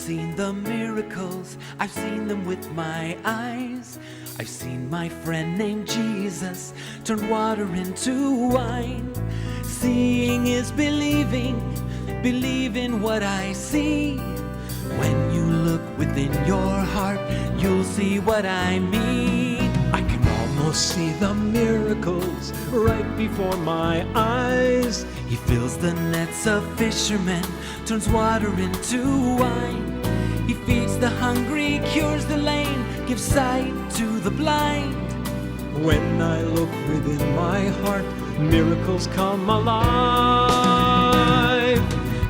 seen the miracles, I've seen them with my eyes. I've seen my friend named Jesus turn water into wine. Seeing is believing, believe in what I see. When you look within your heart, you'll see what I mean. I can almost see the miracles right before my eyes. He fills the nets of fishermen, turns water into wine. He feeds the hungry, cures the lame, gives sight to the blind. When I look within my heart, miracles come alive.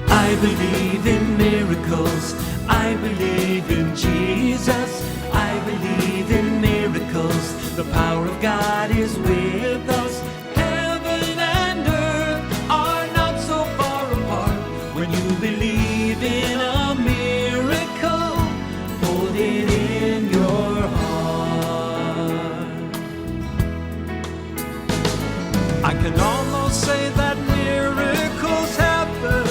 I believe in miracles, I believe in Jesus. I believe in miracles, the power of God is with us. Heaven and earth are not so far apart. When you believe in a miracle, hold it in your heart. I can almost say that miracles happen.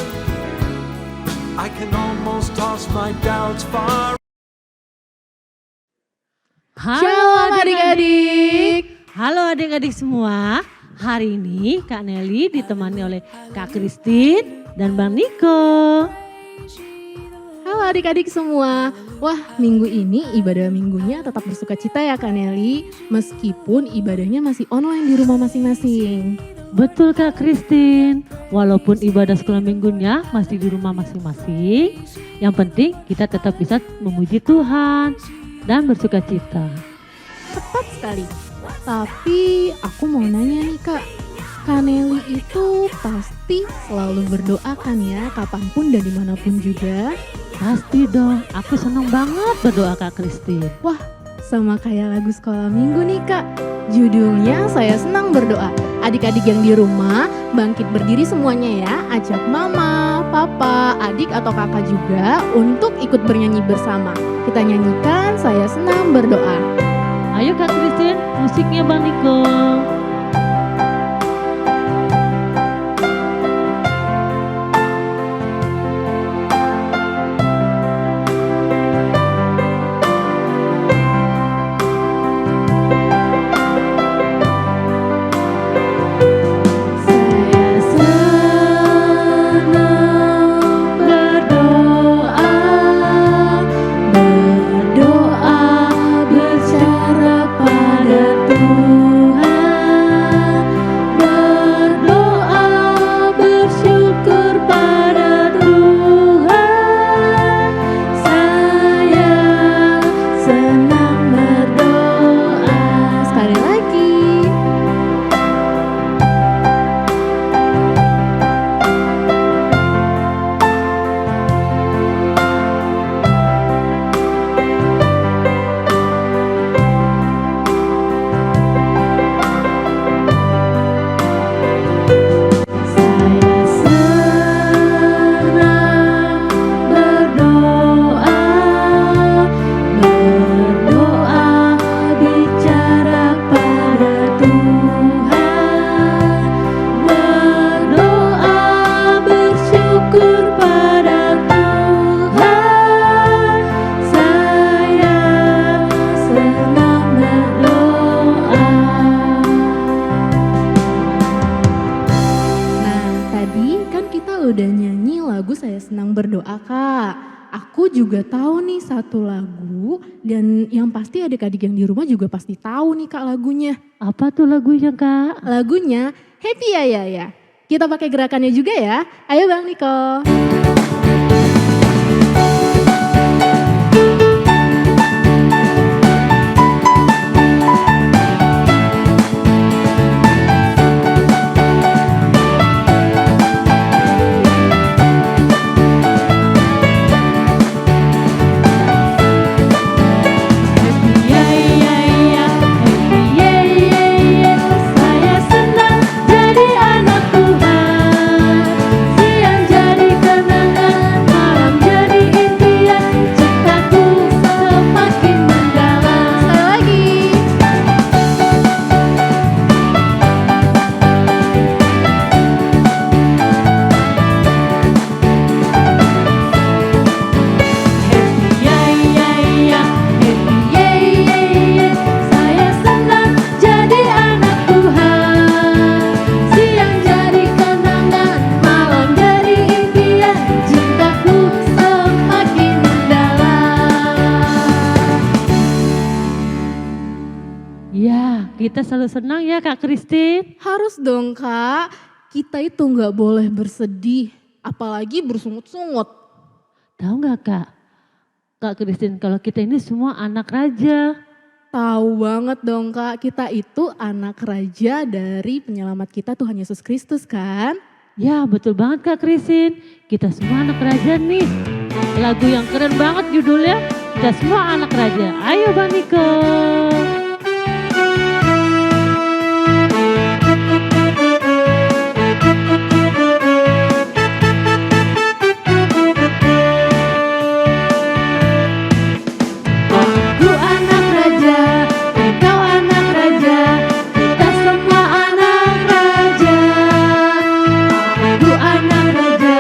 I can almost toss my doubts far. Halo adik-adik. Halo adik-adik semua. Hari ini Kak Nelly ditemani oleh Kak Christine dan Bang Niko. Halo adik-adik semua. Wah, minggu ini ibadah minggunya tetap bersuka cita ya Kak Nelly. Meskipun ibadahnya masih online di rumah masing-masing. Betul Kak Christine. Walaupun ibadah sekolah minggunya masih di rumah masing-masing, yang penting kita tetap bisa memuji Tuhan dan bersuka cita. Tepat sekali. Tapi aku mau nanya nih Kak. Kak Nelly itu pasti selalu berdoa kan ya, kapanpun dan dimanapun juga? Pasti dong, aku senang banget berdoa Kak Christine. Wah, sama kayak lagu sekolah minggu nih Kak. Judulnya Saya Senang Berdoa. Adik-adik yang di rumah bangkit berdiri semuanya ya. Ajak mama, papa, adik atau kakak juga untuk ikut bernyanyi bersama. Kita nyanyikan Saya Senang Berdoa. Ayo Kak Christine, musiknya Bang Niko. Udah nyanyi lagu Saya Senang Berdoa Kak. Aku juga tahu nih satu lagu dan yang pasti adik-adik yang di rumah juga pasti tahu nih Kak lagunya. Apa tuh lagunya Kak? Lagunya Happy Ya Ya Ya. Kita pakai gerakannya juga ya. Ayo Bang Niko. Saya senang jadi anak Tuhan, siang jadi kenangan kita selalu senang ya Kak Christine. Harus dong Kak, kita itu nggak boleh bersedih, apalagi bersungut-sungut. Tahu nggak Kak? Kak Christine, kalau kita ini semua anak raja. Tahu banget dong Kak, kita itu anak raja dari penyelamat kita Tuhan Yesus Kristus kan? Ya betul banget Kak Christine, kita semua anak raja nih. Lagu yang keren banget judulnya, kita semua anak raja. Ayo Bang Niko. Aku anak raja, engkau anak raja, kita semua anak raja. Aku anak raja,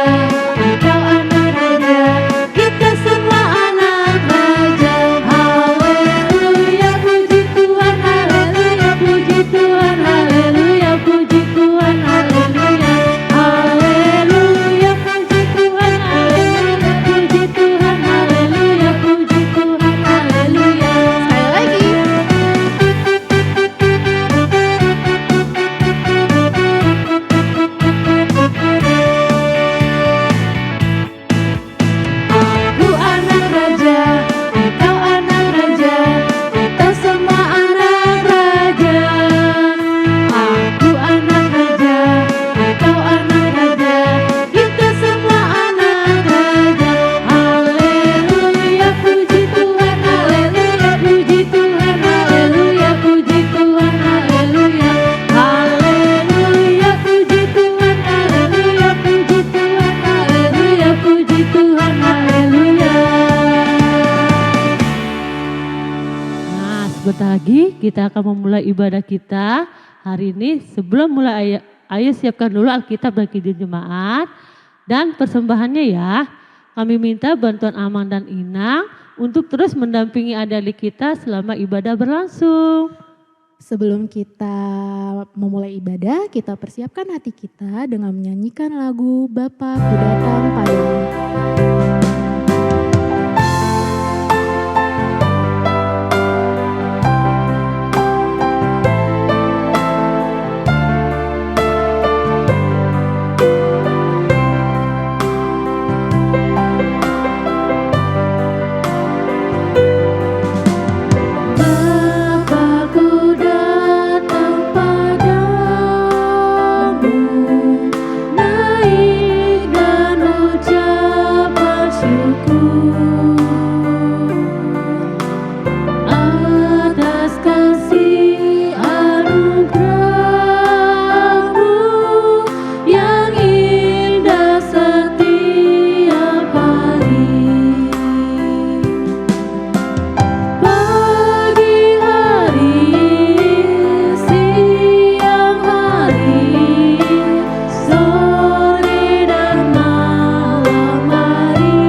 engkau anak raja, kita semua anak raja. Haleluya, puji Tuhan, haleluya, puji Tuhan, haleluya, puji Tuhan, haleluya. Haleluya, puji Tuhan, haleluya, puji Tuhan, haleluya, puji Tuhan, haleluya. Sekali lagi. Aku anak raja, engkau anak raja, kita semua anak raja. Aku anak raja, engkau anak raja, kita semua anak raja. Haleluya, puji Tuhan, haleluya, puji Tuhan, haleluya, puji Tuhan, haleluya. Haleluya, puji Tuhan, haleluya, puji Tuhan, haleluya, puji Tuhan, haleluya. Nah sebentar lagi kita akan memulai ibadah kita hari ini. Sebelum mulai ayo siapkan dulu Alkitab dan Kidung Jemaat. Dan persembahannya ya, kami minta bantuan Amang dan Inang untuk terus mendampingi adik-adik kita selama ibadah berlangsung. Sebelum kita memulai ibadah, kita persiapkan hati kita dengan menyanyikan lagu Bapa Ku Datang Padamu. Bapa-Ku datang padamu, naik dan ucapan syukur atas kasih anugerah-Mu yang indah setiap hari. Pagi hari, siang hari, sore dan malam hari,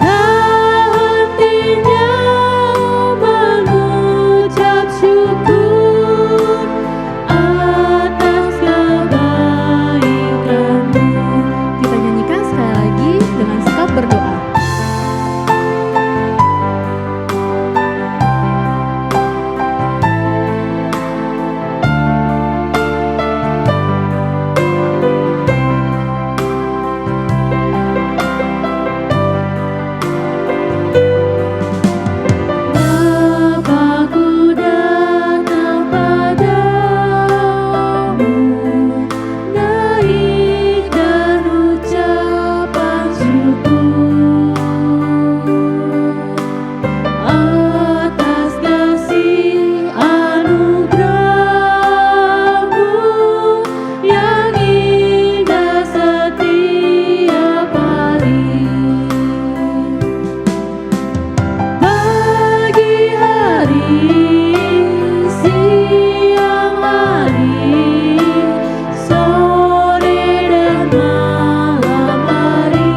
tak hentinya mengucap syukur atas kebaikan-Mu. Kita nyanyikan sekali lagi dengan sikap berdoa. Bapa-Ku datang padamu, naik dan ucapan syukur atas kasih anugerah-Mu yang indah setiap hari. Pagi hari, siang hari, sore dan malam hari,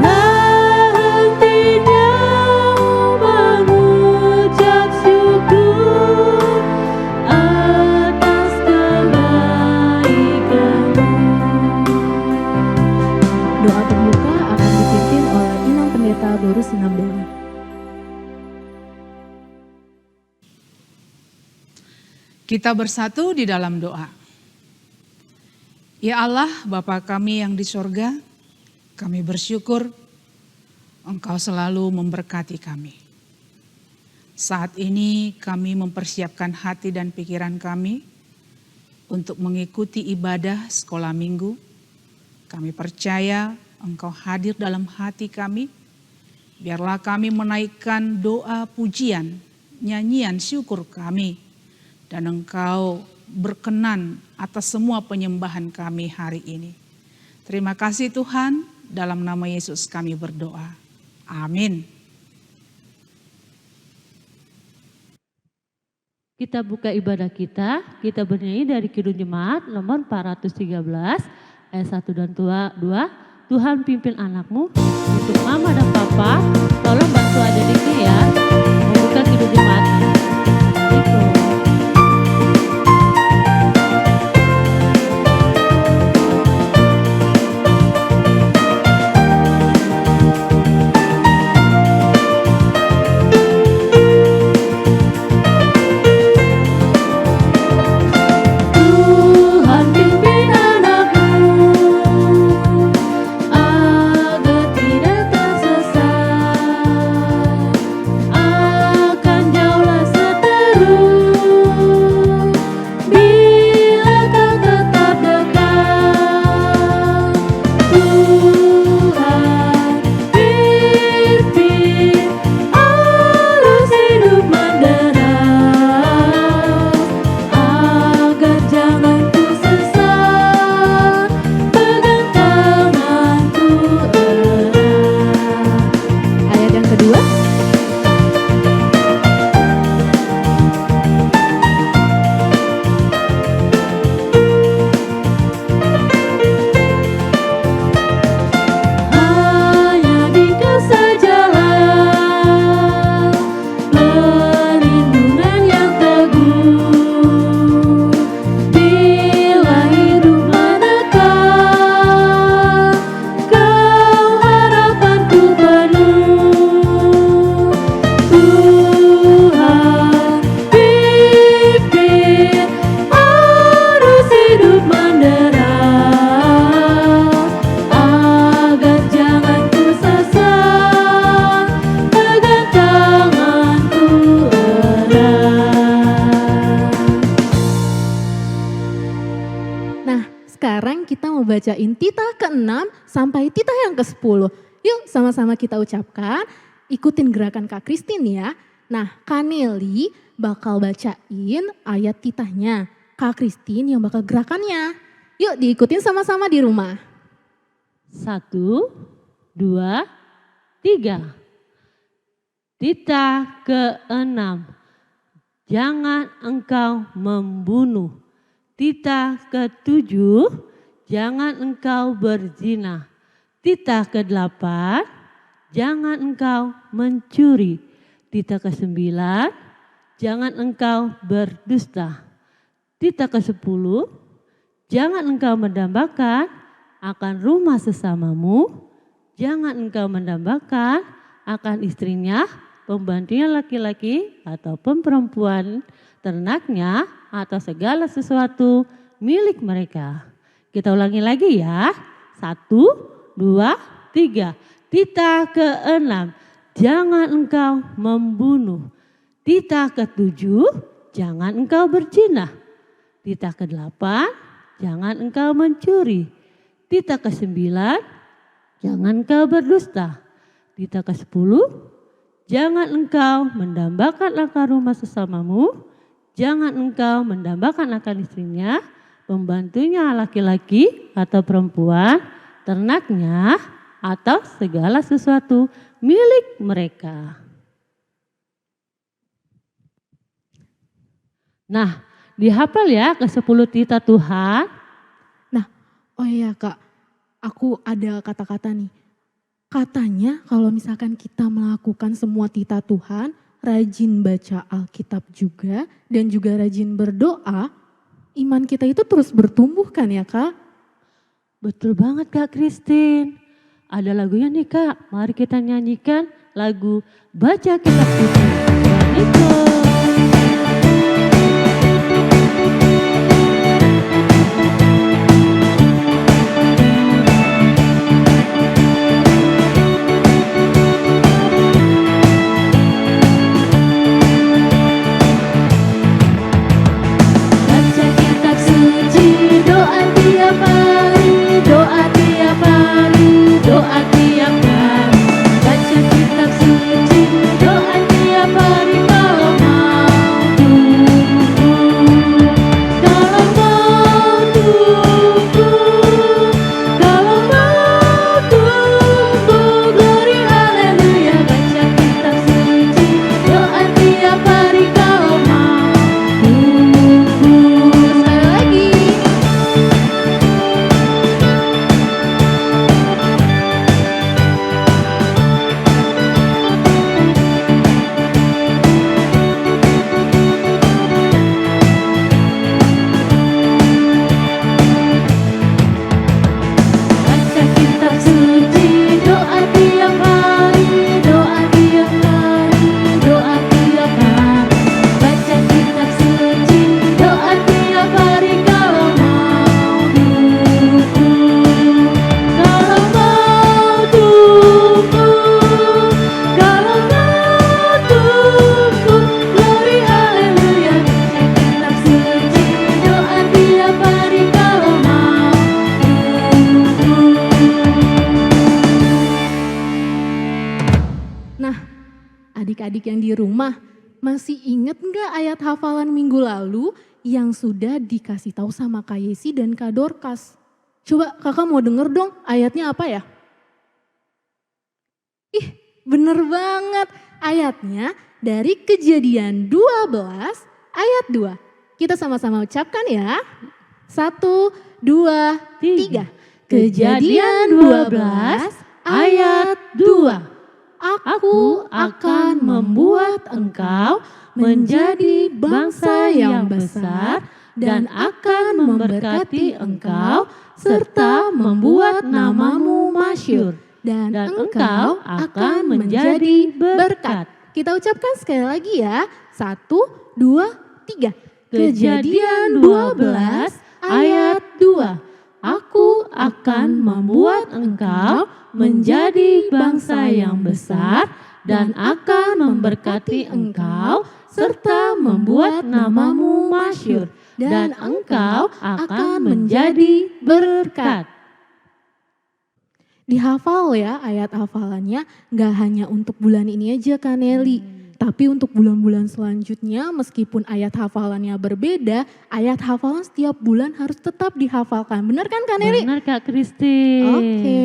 tak hentinya mengucap syukur atas kebaikan-Mu. Doa terbuka akan dipimpin oleh Inang Pendeta Boru Sinambela. Kita bersatu di dalam doa. Ya Allah, Bapa kami yang di sorga, kami bersyukur Engkau selalu memberkati kami. Saat ini kami mempersiapkan hati dan pikiran kami untuk mengikuti ibadah sekolah minggu. Kami percaya Engkau hadir dalam hati kami. Biarlah kami menaikkan doa pujian, nyanyian syukur kami. Dan Engkau berkenan atas semua penyembahan kami hari ini. Terima kasih Tuhan, dalam nama Yesus kami berdoa. Amin. Kita buka ibadah kita bernyanyi dari Kidung Jemaat nomor 413 ayat 1 dan 2. Tuhan pimpin anakmu. Untuk mama dan papa, tolong bantu adiknya ya membuka Kidung Jemaatnya. Assalamualaikum. Bacain titah ke-6 sampai titah yang ke-10. Yuk sama-sama kita ucapkan, ikutin gerakan Kak Christine ya. Nah Kak Nelly bakal bacain ayat titahnya, Kak Christine yang bakal gerakannya. Yuk diikutin sama-sama di rumah. 1, 2, 3. Titah ke-6. Jangan engkau membunuh. Titah ke-7. Jangan engkau berzina. Titah ke-8, jangan engkau mencuri. Titah ke-9, jangan engkau berdusta. Titah ke-10, jangan engkau mendambakan akan rumah sesamamu. Jangan engkau mendambakan akan istrinya, pembantunya laki-laki ataupun perempuan, ternaknya atau segala sesuatu milik mereka. Kita ulangi lagi ya. 1, 2, 3. Titah ke-6. Jangan engkau membunuh. Titah ke-7. Jangan engkau berzina. Titah ke-8. Jangan engkau mencuri. Titah ke-9. Jangan engkau berdusta. Titah ke-10. Jangan engkau mendambakan akan rumah sesamamu. Jangan engkau mendambakan akan istrinya, pembantunya laki-laki atau perempuan, ternaknya atau segala sesuatu milik mereka. Nah, dihafal ya ke-10 titah Tuhan. Nah, oh iya Kak, aku ada kata-kata nih. Katanya kalau misalkan kita melakukan semua titah Tuhan, rajin baca Alkitab juga dan juga rajin berdoa, iman kita itu terus bertumbuh kan ya Kak? Betul banget Kak Christine. Ada lagunya nih Kak, mari kita nyanyikan lagu Baca Kitab Suci. Assalamualaikum. Adik-adik yang di rumah, masih inget nggak ayat hafalan minggu lalu yang sudah dikasih tahu sama Kak Yesi dan Kak Dorcas? Coba kakak mau denger dong ayatnya apa ya? Ih, bener banget. Ayatnya dari Kejadian 12 ayat 2. Kita sama-sama ucapkan ya. 1, 2, 3. Kejadian 12 ayat 2. Aku akan membuat engkau menjadi bangsa yang besar dan akan memberkati engkau serta membuat namamu masyhur. Dan engkau akan menjadi berkat. Kita ucapkan sekali lagi ya. 1, 2, 3. Kejadian 12 ayat 2. Aku akan membuat engkau menjadi bangsa yang besar dan akan memberkati engkau serta membuat namamu masyhur. Dan engkau akan menjadi berkat. Dihafal ya ayat hafalannya, gak hanya untuk bulan ini aja Kak Nelly. Tapi untuk bulan-bulan selanjutnya meskipun ayat hafalannya berbeda, ayat hafalan setiap bulan harus tetap dihafalkan. Benar kan Kak Nelly? Benar Kak Kristi. Oke.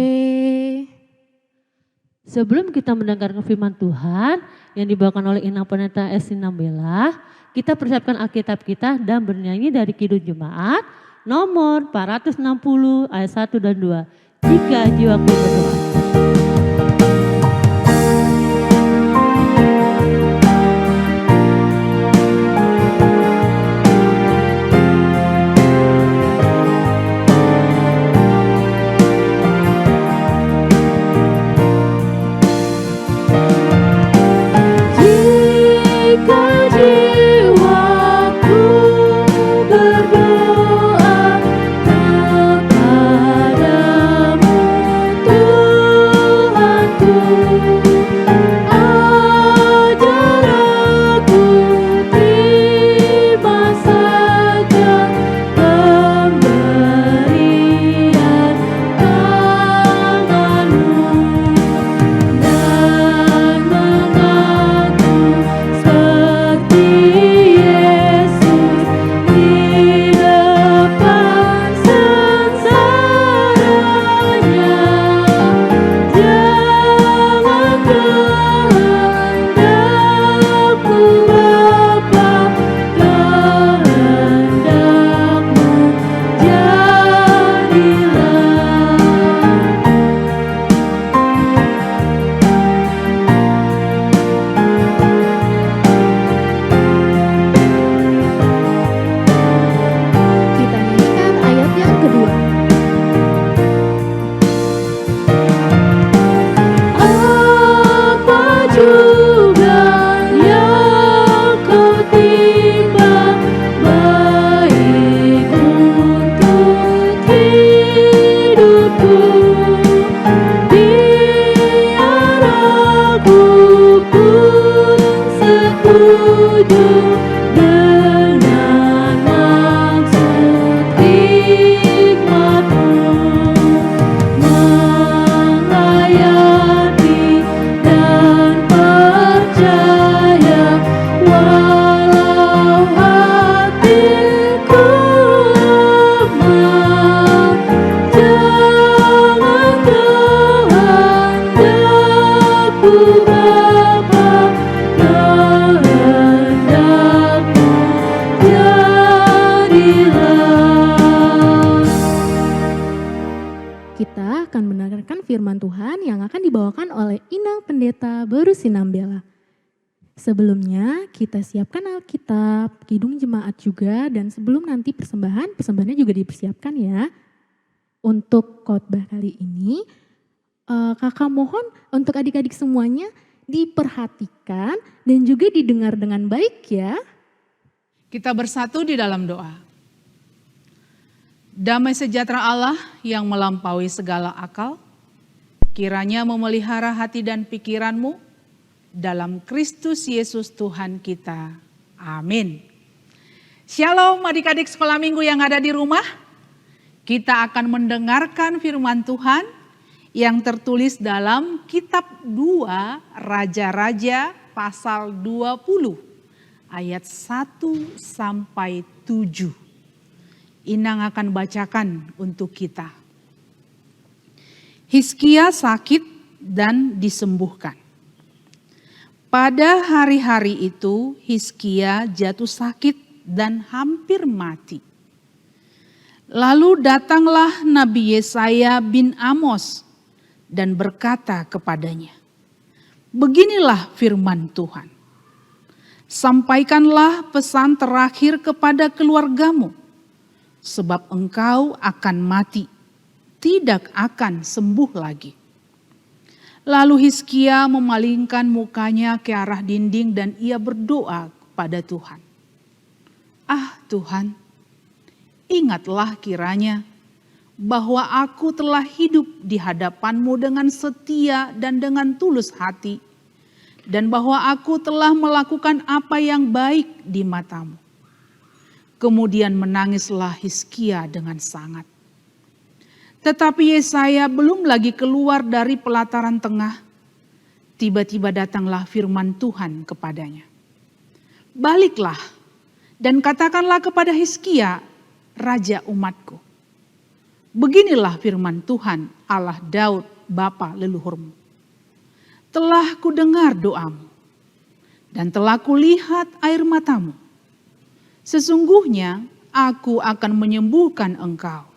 Sebelum kita mendengarkan firman Tuhan yang dibawakan oleh Inang Pendeta S. Sinambela, kita persiapkan Alkitab kita dan bernyanyi dari Kidung Jemaat nomor 460 ayat 1 dan 2. Jika jiwaku berdoa. Sebelumnya kita siapkan Alkitab, Kidung Jemaat juga, dan sebelum nanti persembahannya juga dipersiapkan ya. Untuk khotbah kali ini, kakak mohon untuk adik-adik semuanya diperhatikan dan juga didengar dengan baik ya. Kita bersatu di dalam doa. Damai sejahtera Allah yang melampaui segala akal, kiranya memelihara hati dan pikiranmu dalam Kristus Yesus Tuhan kita. Amin. Shalom adik-adik sekolah minggu yang ada di rumah. Kita akan mendengarkan firman Tuhan yang tertulis dalam kitab 2 Raja-Raja pasal 20 ayat 1 sampai 7. Inang akan bacakan untuk kita. Hizkia sakit dan disembuhkan. Pada hari-hari itu Hizkia jatuh sakit dan hampir mati. Lalu datanglah Nabi Yesaya bin Amos dan berkata kepadanya, "Beginilah firman Tuhan. Sampaikanlah pesan terakhir kepada keluargamu, sebab engkau akan mati, tidak akan sembuh lagi." Lalu Hizkia memalingkan mukanya ke arah dinding dan ia berdoa kepada Tuhan. "Ah Tuhan, ingatlah kiranya bahwa aku telah hidup di hadapan-Mu dengan setia dan dengan tulus hati, dan bahwa aku telah melakukan apa yang baik di mata-Mu." Kemudian menangislah Hizkia dengan sangat. Tetapi Yesaya belum lagi keluar dari pelataran tengah. Tiba-tiba datanglah firman Tuhan kepadanya. "Baliklah dan katakanlah kepada Hizkia, raja umatku. Beginilah firman Tuhan Allah Daud bapa leluhurmu. Telah kudengar doamu dan telah kulihat air matamu. Sesungguhnya aku akan menyembuhkan engkau.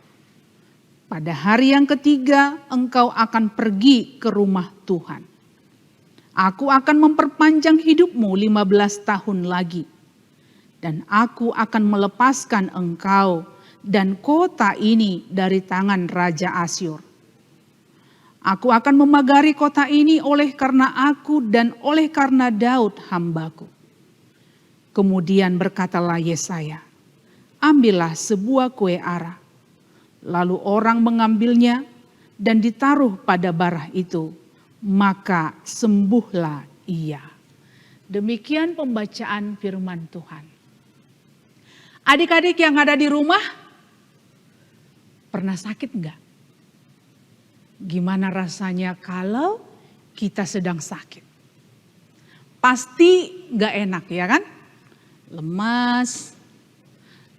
Pada hari yang ketiga engkau akan pergi ke rumah Tuhan. Aku akan memperpanjang hidupmu 15 tahun lagi. Dan aku akan melepaskan engkau dan kota ini dari tangan Raja Asyur. Aku akan memagari kota ini oleh karena aku dan oleh karena Daud hambaku." Kemudian berkatalah Yesaya, "Ambillah sebuah kue ara." Lalu orang mengambilnya dan ditaruh pada barah itu, maka sembuhlah ia. Demikian pembacaan firman Tuhan. Adik-adik yang ada di rumah, pernah sakit enggak? Gimana rasanya kalau kita sedang sakit? Pasti enggak enak ya kan? Lemas,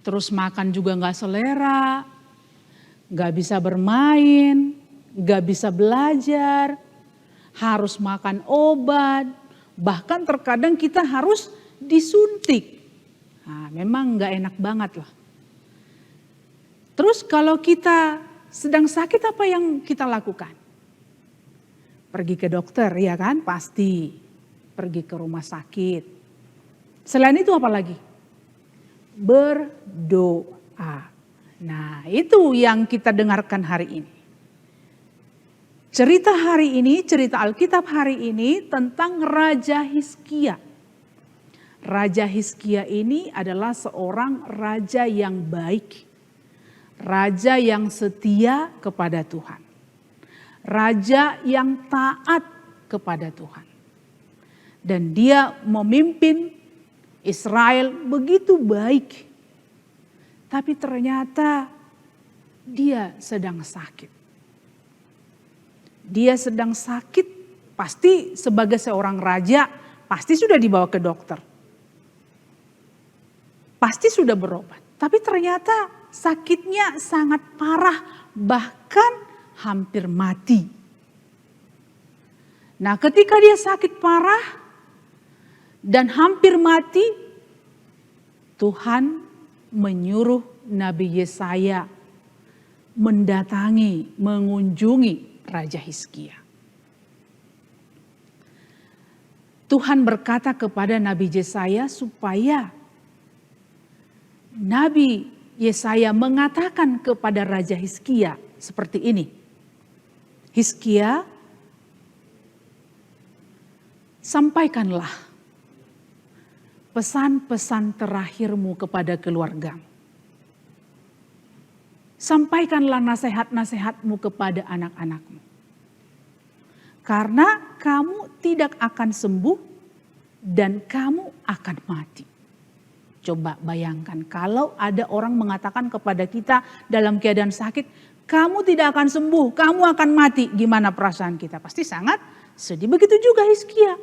terus makan juga enggak selera, gak bisa bermain, gak bisa belajar, harus makan obat, bahkan terkadang kita harus disuntik. Nah, memang gak enak banget lah. Terus kalau kita sedang sakit apa yang kita lakukan? Pergi ke dokter ya kan, pasti. Pergi ke rumah sakit. Selain itu apa lagi? Berdoa. Nah, itu yang kita dengarkan hari ini. Cerita hari ini, cerita Alkitab hari ini tentang Raja Hizkia. Raja Hizkia ini adalah seorang raja yang baik. Raja yang setia kepada Tuhan. Raja yang taat kepada Tuhan. Dan dia memimpin Israel begitu baik. Tapi ternyata dia sedang sakit. Dia sedang sakit, pasti sebagai seorang raja, pasti sudah dibawa ke dokter. Pasti sudah berobat. Tapi ternyata sakitnya sangat parah, bahkan hampir mati. Nah, ketika dia sakit parah dan hampir mati, Tuhan menyuruh Nabi Yesaya mendatangi, mengunjungi Raja Hizkia. Tuhan berkata kepada Nabi Yesaya supaya Nabi Yesaya mengatakan kepada Raja Hizkia seperti ini. "Hizkia, sampaikanlah pesan-pesan terakhirmu kepada keluargamu. Sampaikanlah nasihat-nasihatmu kepada anak-anakmu. Karena kamu tidak akan sembuh dan kamu akan mati." Coba bayangkan kalau ada orang mengatakan kepada kita dalam keadaan sakit, "Kamu tidak akan sembuh, kamu akan mati." Gimana perasaan kita? Pasti sangat sedih. Begitu juga Hizkia.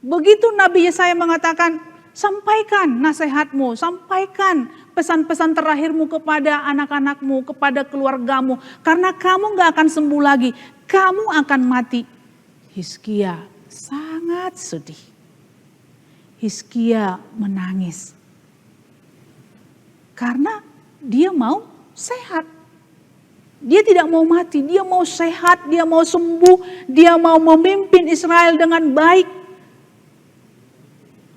Begitu Nabi Yesaya mengatakan, sampaikan nasihatmu, sampaikan pesan-pesan terakhirmu kepada anak-anakmu, kepada keluargamu. Karena kamu gak akan sembuh lagi, kamu akan mati. Hizkia sangat sedih. Hizkia menangis. Karena dia mau sehat. Dia tidak mau mati, dia mau sehat, dia mau sembuh, dia mau memimpin Israel dengan baik.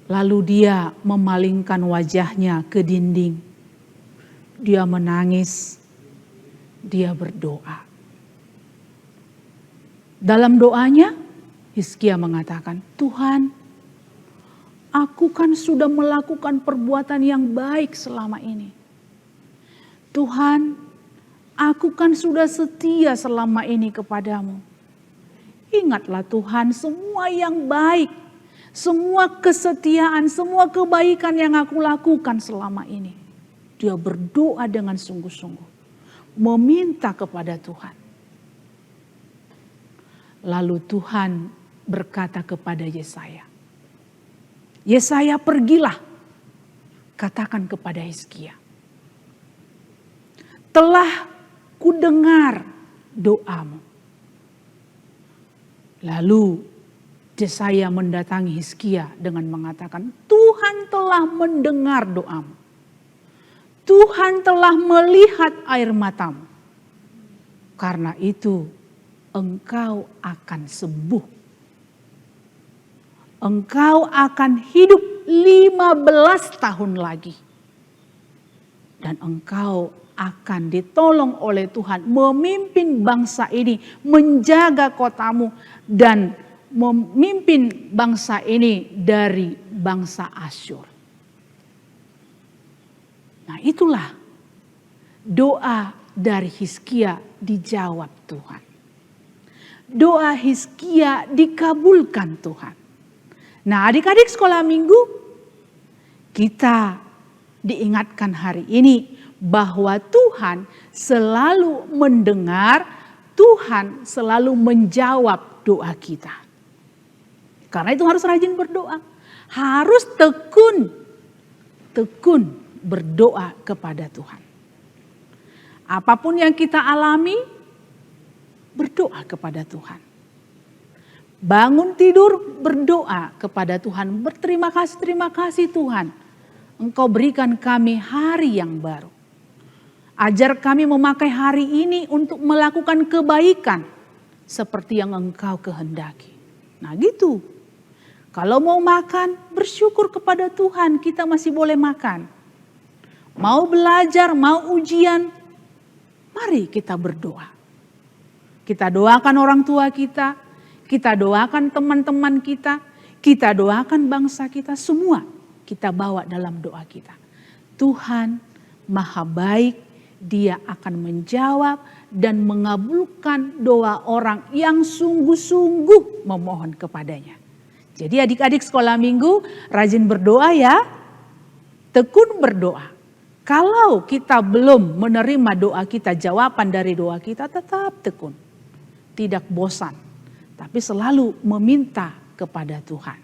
Lalu dia memalingkan wajahnya ke dinding. Dia menangis, dia berdoa. Dalam doanya, Hizkia mengatakan, Tuhan, aku kan sudah melakukan perbuatan yang baik selama ini. Tuhan, aku kan sudah setia selama ini kepadamu. Ingatlah Tuhan semua yang baik, semua kesetiaan, semua kebaikan yang aku lakukan selama ini. Dia berdoa dengan sungguh-sungguh, meminta kepada Tuhan. Lalu Tuhan berkata kepada Yesaya, Yesaya pergilah, katakan kepada Hizkia, telah kudengar doamu. Lalu Yesaya mendatangi Hizkia dengan mengatakan, Tuhan telah mendengar doamu. Tuhan telah melihat air matamu. Karena itu engkau akan sembuh. Engkau akan hidup 15 tahun lagi. Dan engkau akan ditolong oleh Tuhan memimpin bangsa ini, menjaga kotamu dan memimpin bangsa ini dari bangsa Asyur. Nah, itulah doa dari Hizkia dijawab Tuhan. Doa Hizkia dikabulkan Tuhan. Nah, adik-adik sekolah minggu, kita diingatkan hari ini bahwa Tuhan selalu mendengar, Tuhan selalu menjawab doa kita. Karena itu harus rajin berdoa. Harus tekun berdoa kepada Tuhan. Apapun yang kita alami, berdoa kepada Tuhan. Bangun tidur, berdoa kepada Tuhan. Berterima kasih Tuhan. Engkau berikan kami hari yang baru. Ajar kami memakai hari ini untuk melakukan kebaikan seperti yang Engkau kehendaki. Nah gitu. Kalau mau makan, bersyukur kepada Tuhan, kita masih boleh makan. Mau belajar, mau ujian, mari kita berdoa. Kita doakan orang tua kita doakan teman-teman kita doakan bangsa kita, semua kita bawa dalam doa kita. Tuhan Maha baik, Dia akan menjawab dan mengabulkan doa orang yang sungguh-sungguh memohon kepadanya. Jadi adik-adik sekolah minggu rajin berdoa ya, tekun berdoa. Kalau kita belum menerima doa kita, jawaban dari doa kita, tetap tekun. Tidak bosan, tapi selalu meminta kepada Tuhan.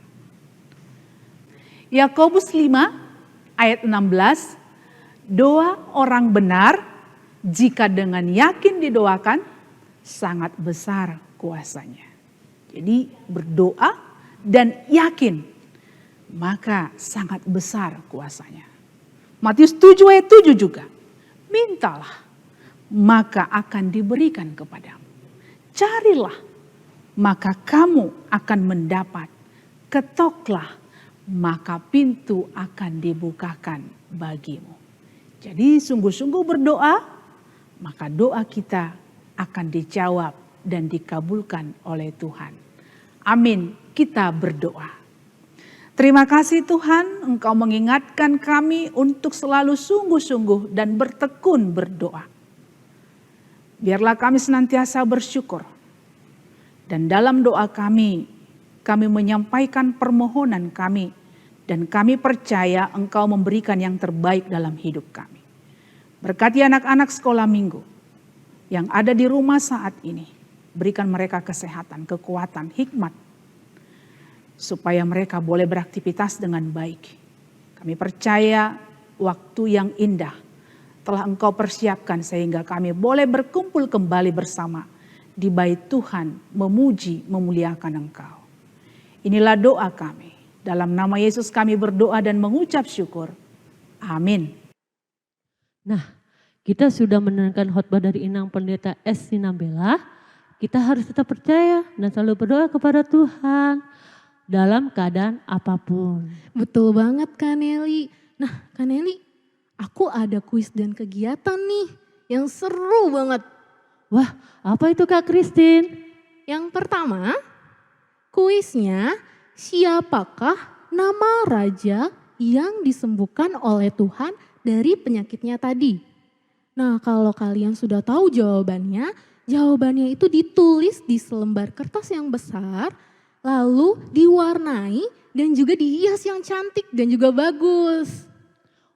Yakobus 5 ayat 16, doa orang benar jika dengan yakin didoakan sangat besar kuasanya. Jadi berdoa dan yakin, maka sangat besar kuasanya. Matius 7 ayat 7 juga. Mintalah, maka akan diberikan kepadamu. Carilah, maka kamu akan mendapat. Ketoklah, maka pintu akan dibukakan bagimu. Jadi sungguh-sungguh berdoa, maka doa kita akan dijawab dan dikabulkan oleh Tuhan. Amin. Kita berdoa. Terima kasih Tuhan, Engkau mengingatkan kami untuk selalu sungguh-sungguh dan bertekun berdoa. Biarlah kami senantiasa bersyukur. Dan dalam doa kami menyampaikan permohonan kami. Dan kami percaya Engkau memberikan yang terbaik dalam hidup kami. Berkati anak-anak sekolah minggu yang ada di rumah saat ini. Berikan mereka kesehatan, kekuatan, hikmat. supaya mereka boleh beraktivitas dengan baik. Kami percaya waktu yang indah telah Engkau persiapkan sehingga kami boleh berkumpul kembali bersama di bait Tuhan, memuji, memuliakan Engkau. Inilah doa kami. Dalam nama Yesus kami berdoa dan mengucap syukur. Amin. Nah, kita sudah mendengarkan khotbah dari Inang Pendeta S. Sinambela. Kita harus tetap percaya dan selalu berdoa kepada Tuhan dalam keadaan apapun. Betul banget Kak Nelly. Nah Kak Nelly, aku ada kuis dan kegiatan nih yang seru banget. Wah, apa itu Kak Christine? Yang pertama, kuisnya siapakah nama raja yang disembuhkan oleh Tuhan dari penyakitnya tadi? Nah kalau kalian sudah tahu jawabannya itu ditulis di selembar kertas yang besar, lalu diwarnai dan juga dihias yang cantik dan juga bagus.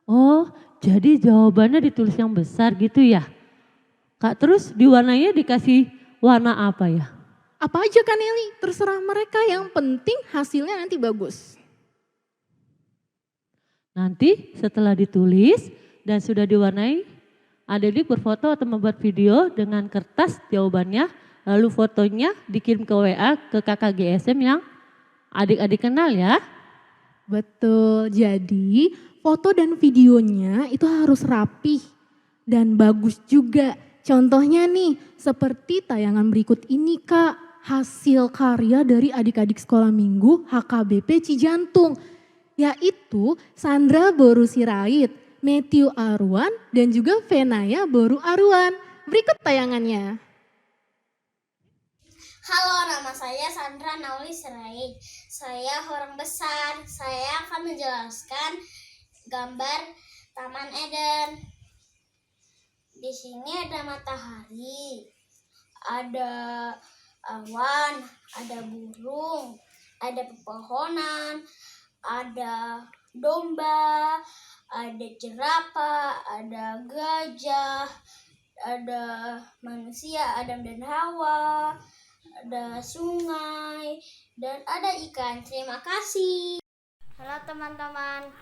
Oh, jadi jawabannya ditulis yang besar gitu ya? Kak, terus diwarnainya dikasih warna apa ya? Apa aja Kak Nelly, terserah mereka, yang penting hasilnya nanti bagus. Nanti setelah ditulis dan sudah diwarnai, adik-adik berfoto atau membuat video dengan kertas jawabannya, lalu fotonya dikirim ke WA ke kakak GSM yang adik-adik kenal ya. Betul, jadi foto dan videonya itu harus rapih dan bagus juga. Contohnya nih, seperti tayangan berikut ini Kak, hasil karya dari adik-adik sekolah minggu HKBP Cijantung, yaitu Sandra Boru Sirait, Matthew Arwan, dan juga Venaya Boru Arwan. Berikut tayangannya. Halo, nama saya Sandra Nauli Sirait. Saya orang besar. Saya akan menjelaskan gambar Taman Eden. Di sini ada matahari, ada awan, ada burung, ada pepohonan, ada domba, ada jerapah, ada gajah, ada manusia Adam dan Hawa, ada sungai, dan ada ikan. Terima kasih. Halo teman-teman,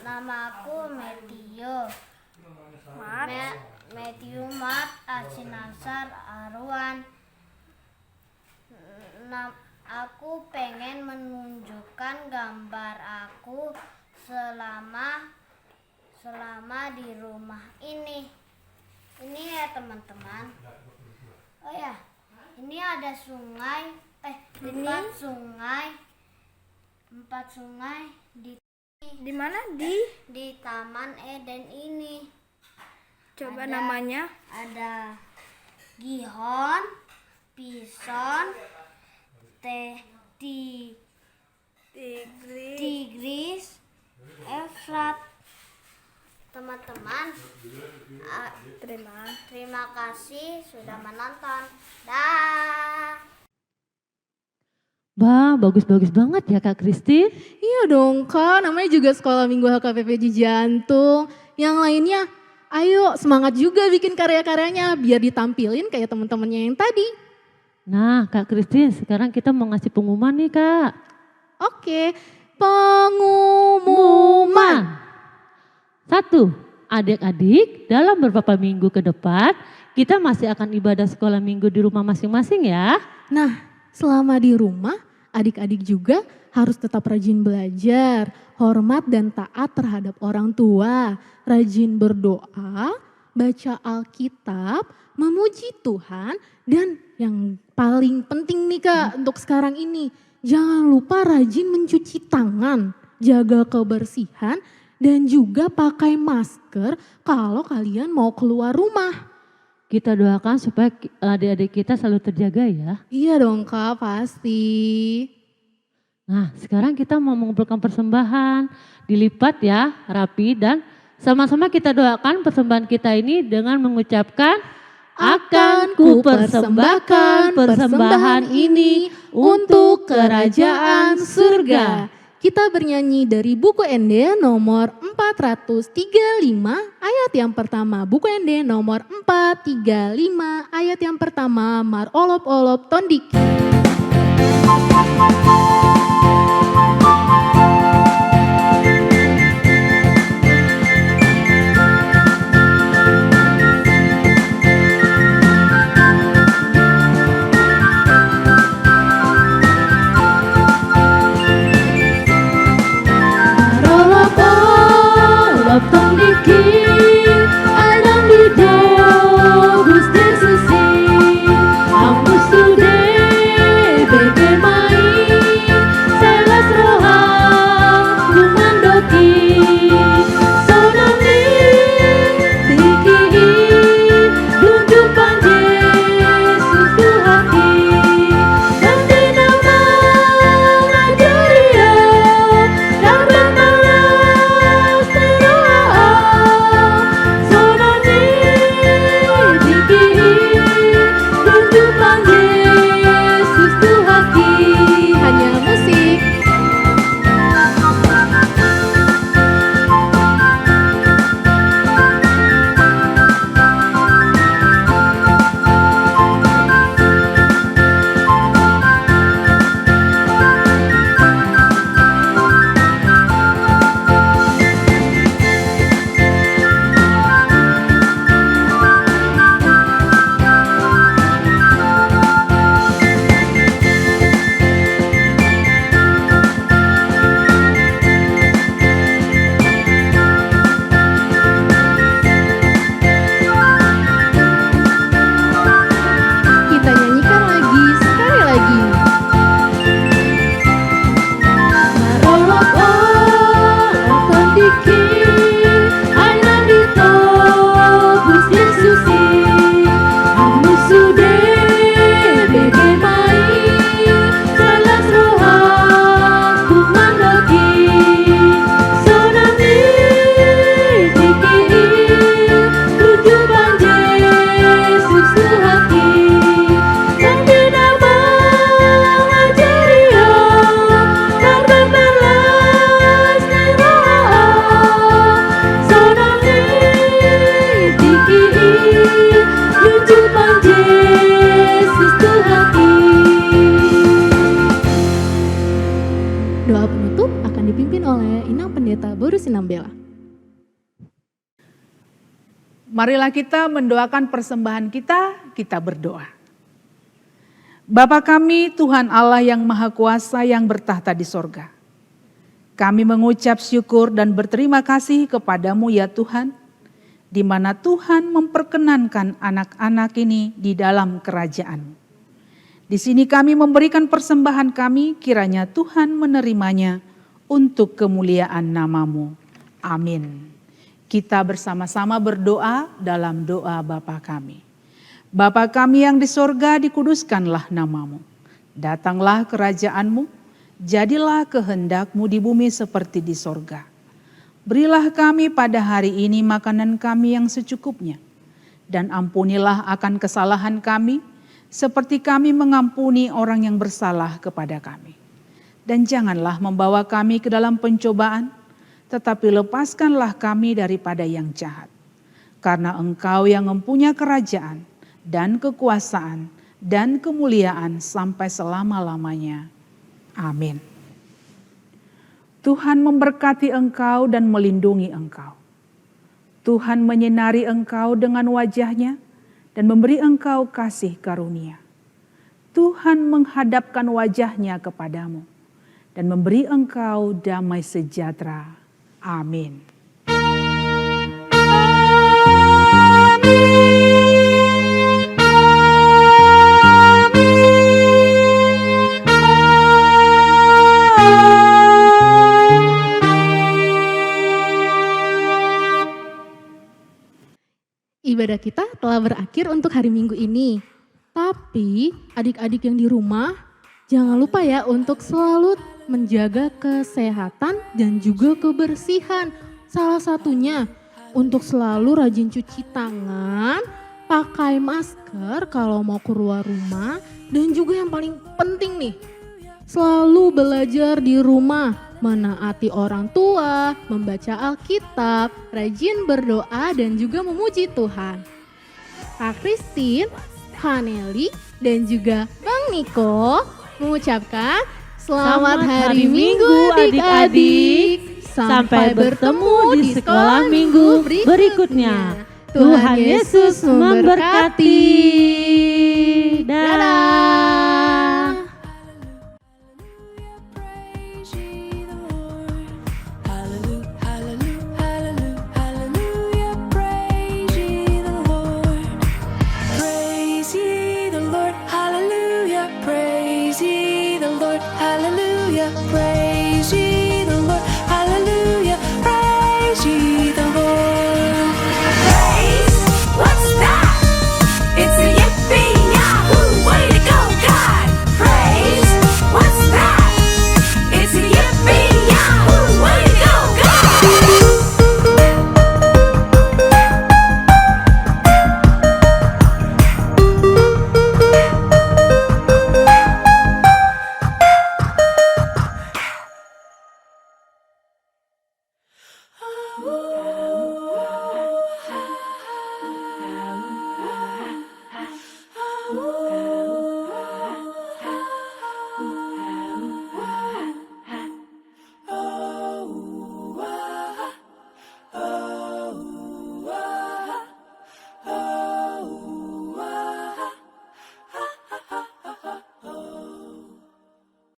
nama aku Matthew Mat Asinasar Arwan. Aku pengen menunjukkan gambar aku selama di rumah ini. Ini ya teman-teman. Oh ya, ini ada sungai, empat sungai Di mana? di Taman Eden ini. Coba namanya. Ada Gihon, Pison, Tigris, Efrat. Teman-teman, terima kasih sudah menonton. Dah. Bah, bagus-bagus banget ya Kak Christine. Iya dong Kak, namanya juga sekolah minggu HKBP Cijantung. Yang lainnya, ayo semangat juga bikin karya-karyanya biar ditampilin kayak teman-temannya yang tadi. Nah Kak Christine, sekarang kita mau ngasih pengumuman nih Kak. Oke, pengumuman. 1. Adik-adik, dalam beberapa minggu ke depan kita masih akan ibadah sekolah minggu di rumah masing-masing ya. Nah, selama di rumah adik-adik juga harus tetap rajin belajar, hormat dan taat terhadap orang tua, rajin berdoa, baca Alkitab, memuji Tuhan, dan yang paling penting nih Kak untuk sekarang ini, jangan lupa rajin mencuci tangan, jaga kebersihan, dan juga pakai masker kalau kalian mau keluar rumah. Kita doakan supaya adik-adik kita selalu terjaga ya. Iya dong Kak, pasti. Nah sekarang kita mau mengumpulkan persembahan, dilipat ya, rapi, dan sama-sama kita doakan persembahan kita ini dengan mengucapkan, akan ku persembahkan persembahan ini untuk kerajaan surga. Kita bernyanyi dari buku ND nomor 435 ayat yang pertama. Buku ND nomor 435 ayat yang pertama, Mar Olop Olop Tondik. dipimpin oleh Inang Pendeta Boru Sinambela. Marilah kita mendoakan persembahan kita berdoa. Bapa kami, Tuhan Allah yang Maha Kuasa yang bertahta di sorga. Kami mengucap syukur dan berterima kasih kepadamu ya Tuhan, di mana Tuhan memperkenankan anak-anak ini di dalam kerajaan. Di sini kami memberikan persembahan kami, kiranya Tuhan menerimanya untuk kemuliaan namamu. Amin. Kita bersama-sama berdoa dalam doa Bapa kami. Bapa kami yang di sorga, dikuduskanlah namamu. Datanglah kerajaanmu, jadilah kehendakmu di bumi seperti di sorga. Berilah kami pada hari ini makanan kami yang secukupnya. Dan ampunilah akan kesalahan kami, seperti kami mengampuni orang yang bersalah kepada kami. Dan janganlah membawa kami ke dalam pencobaan, tetapi lepaskanlah kami daripada yang jahat. Karena Engkau yang mempunyai kerajaan, dan kekuasaan, dan kemuliaan sampai selama-lamanya. Amin. Tuhan memberkati engkau dan melindungi engkau. Tuhan menyinari engkau dengan wajah-Nya dan memberi engkau kasih karunia. Tuhan menghadapkan wajah-Nya kepadamu dan memberi engkau damai sejahtera. Amin. Ibadah kita telah berakhir untuk hari Minggu ini. Tapi adik-adik yang di rumah, jangan lupa ya untuk selalu menjaga kesehatan dan juga kebersihan. Salah satunya untuk selalu rajin cuci tangan, pakai masker kalau mau keluar rumah, dan juga yang paling penting nih, selalu belajar di rumah. Menaati orang tua, membaca Alkitab, rajin berdoa dan juga memuji Tuhan. Kak Christine, Kak Nelly, dan juga Bang Niko mengucapkan selamat hari Minggu adik-adik. Sampai bertemu di sekolah minggu berikutnya. Tuhan Yesus memberkati. Dadah.